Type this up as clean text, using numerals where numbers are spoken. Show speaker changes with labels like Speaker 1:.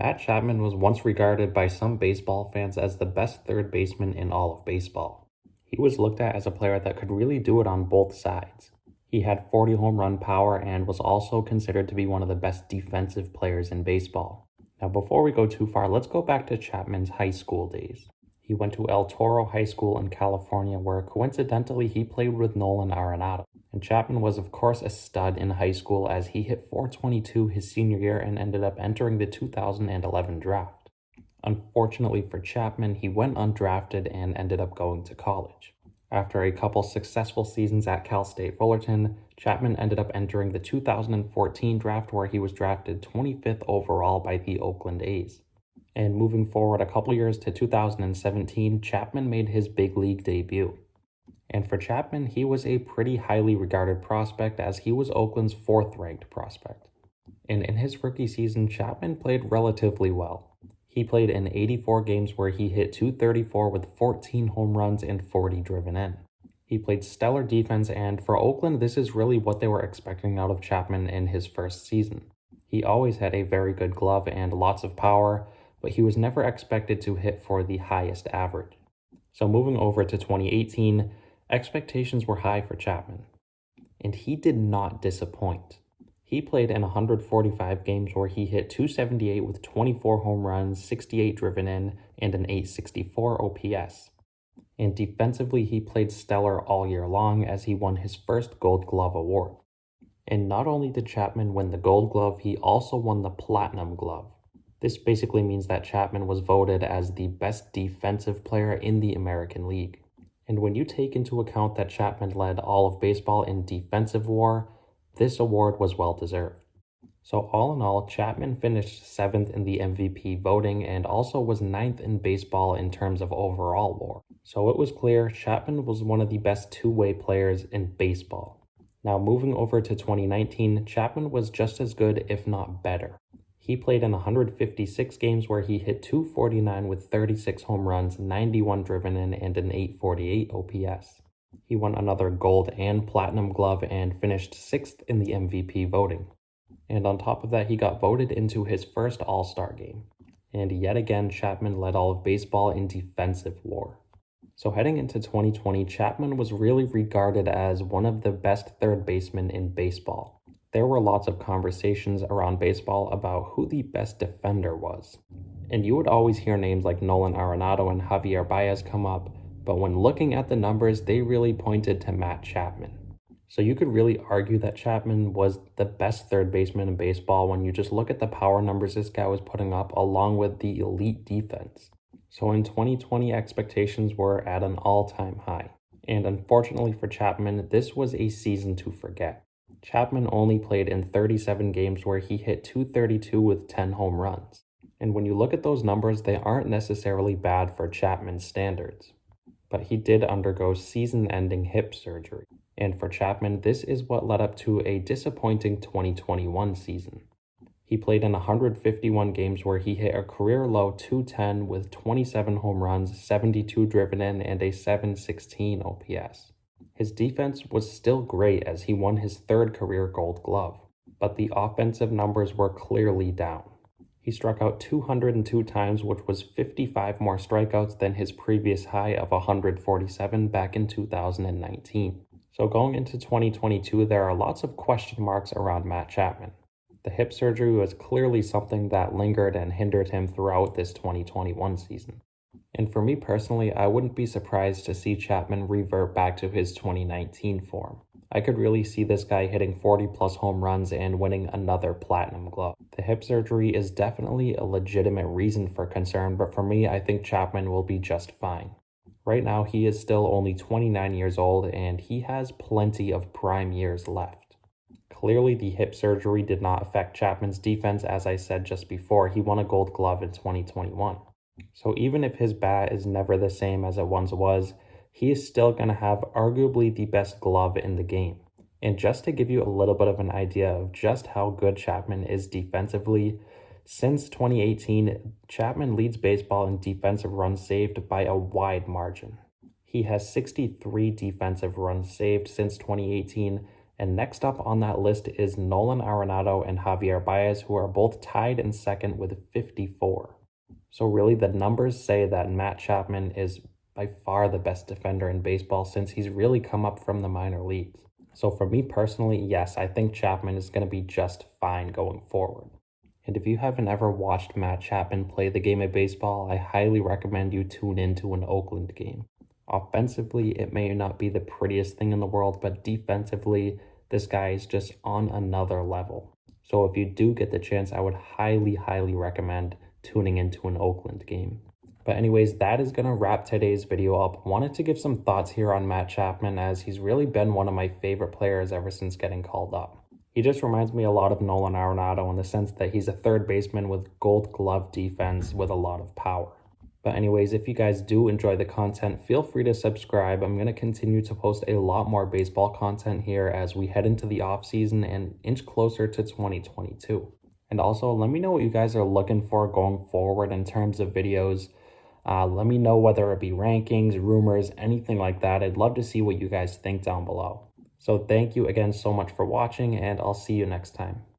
Speaker 1: Matt Chapman was once regarded by some baseball fans as the best third baseman in all of baseball. He was looked at as a player that could really do it on both sides. He had 40 home run power and was also considered to be one of the best defensive players in baseball. Now, before we go too far, let's go back to Chapman's high school days. He went to El Toro High School in California, where coincidentally he played with Nolan Arenado. And Chapman was of course a stud in high school as he hit .422 his senior year and ended up entering the 2011 draft. Unfortunately for Chapman, he went undrafted and ended up going to college. After a couple successful seasons at Cal State Fullerton, Chapman ended up entering the 2014 draft where he was drafted 25th overall by the Oakland A's. And moving forward a couple years to 2017, Chapman made his big league debut. And for Chapman, he was a pretty highly regarded prospect as he was Oakland's 4th ranked prospect. And in his rookie season, Chapman played relatively well. He played in 84 games where he hit .234 with 14 home runs and 40 driven in. He played stellar defense, and for Oakland, this is really what they were expecting out of Chapman in his first season. He always had a very good glove and lots of power, but he was never expected to hit for the highest average. So moving over to 2018, expectations were high for Chapman, and he did not disappoint. He played in 145 games where he hit .278 with 24 home runs, 68 driven in, and an .864 OPS. And defensively, he played stellar all year long as he won his first Gold Glove award. And not only did Chapman win the Gold Glove, he also won the Platinum Glove. This basically means that Chapman was voted as the best defensive player in the American League. And when you take into account that Chapman led all of baseball in defensive WAR, this award was well deserved. So all in all, Chapman finished 7th in the MVP voting and also was 9th in baseball in terms of overall WAR. So it was clear Chapman was one of the best two-way players in baseball. Now moving over to 2019, Chapman was just as good, if not better. He played in 156 games where he hit .249 with 36 home runs, 91 driven in, and an .848 OPS. He won another Gold and Platinum Glove and finished 6th in the MVP voting. And on top of that, he got voted into his first All-Star game. And yet again, Chapman led all of baseball in defensive WAR. So heading into 2020, Chapman was really regarded as one of the best third basemen in baseball. There were lots of conversations around baseball about who the best defender was. And you would always hear names like Nolan Arenado and Javier Baez come up, but when looking at the numbers, they really pointed to Matt Chapman. So you could really argue that Chapman was the best third baseman in baseball when you just look at the power numbers this guy was putting up along with the elite defense. So in 2020, expectations were at an all-time high. And unfortunately for Chapman, this was a season to forget. Chapman only played in 37 games where he hit .232 with 10 home runs. And when you look at those numbers, they aren't necessarily bad for Chapman's standards. But he did undergo season-ending hip surgery. And for Chapman, this is what led up to a disappointing 2021 season. He played in 151 games where he hit a career-low .210 with 27 home runs, 72 driven in, and a .716 OPS. His defense was still great as he won his 3rd career Gold Glove, but the offensive numbers were clearly down. He struck out 202 times, which was 55 more strikeouts than his previous high of 147 back in 2019. So going into 2022, there are lots of question marks around Matt Chapman. The hip surgery was clearly something that lingered and hindered him throughout this 2021 season. And for me personally, I wouldn't be surprised to see Chapman revert back to his 2019 form. I could really see this guy hitting 40-plus home runs and winning another Platinum Glove. The hip surgery is definitely a legitimate reason for concern, but for me, I think Chapman will be just fine. Right now, he is still only 29 years old, and he has plenty of prime years left. Clearly, the hip surgery did not affect Chapman's defense. As I said just before, he won a Gold Glove in 2021. So even if his bat is never the same as it once was, he is still going to have arguably the best glove in the game. And just to give you a little bit of an idea of just how good Chapman is defensively, since 2018, Chapman leads baseball in defensive runs saved by a wide margin. He has 63 defensive runs saved since 2018, And next up on that list is Nolan Arenado and Javier Baez, who are both tied in second with 54. So really the numbers say that Matt Chapman is by far the best defender in baseball since he's really come up from the minor leagues. So for me personally, yes, I think Chapman is going to be just fine going forward. And if you haven't ever watched Matt Chapman play the game of baseball, I highly recommend you tune into an Oakland game. Offensively, it may not be the prettiest thing in the world, but defensively, this guy is just on another level. So if you do get the chance, I would highly recommend tuning into an Oakland game. But anyways, that is going to wrap today's video up. Wanted to give some thoughts here on Matt Chapman, as he's really been one of my favorite players ever since getting called up. He just reminds me a lot of Nolan Arenado in the sense that he's a third baseman with gold glove defense with a lot of power. But anyways, if you guys do enjoy the content, feel free to subscribe. I'm going to continue to post a lot more baseball content here as we head into the off season and inch closer to 2022. And also, let me know what you guys are looking for going forward in terms of videos. Let me know whether it be rankings, rumors, anything like that. I'd love to see what you guys think down below. So thank you again so much for watching, and I'll see you next time.